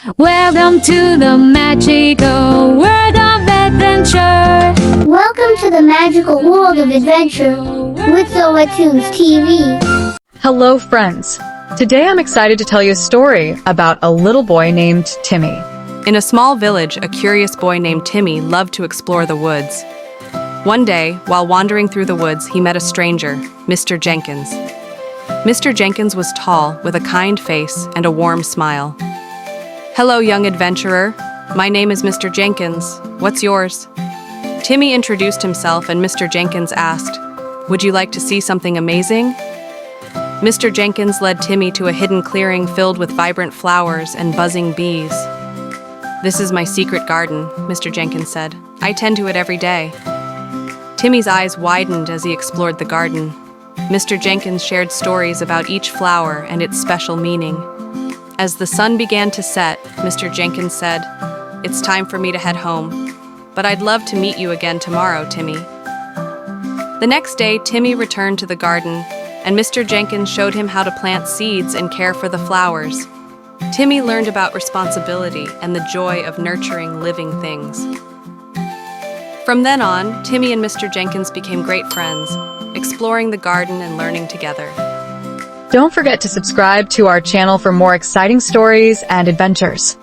Welcome to the magical world of adventure. Welcome to the magical world of adventure with Zoetoons TV. Hello friends! Today I'm excited to tell you a story about a little boy named Timmy. In a small village, a curious boy named Timmy loved to explore the woods. One day, while wandering through the woods, he met a stranger, Mr. Jenkins. Mr. Jenkins was tall, with a kind face and a warm smile. "Hello, young adventurer. My name is Mr. Jenkins. What's yours?" Timmy introduced himself and Mr. Jenkins asked, "Would you like to see something amazing?" Mr. Jenkins led Timmy to a hidden clearing filled with vibrant flowers and buzzing bees. "This is my secret garden," Mr. Jenkins said. "I tend to it every day." Timmy's eyes widened as he explored the garden. Mr. Jenkins shared stories about each flower and its special meaning. As the sun began to set, Mr. Jenkins said, "It's time for me to head home, but I'd love to meet you again tomorrow, Timmy." The next day, Timmy returned to the garden, and Mr. Jenkins showed him how to plant seeds and care for the flowers. Timmy learned about responsibility and the joy of nurturing living things. From then on, Timmy and Mr. Jenkins became great friends, exploring the garden and learning together. Don't forget to subscribe to our channel for more exciting stories and adventures.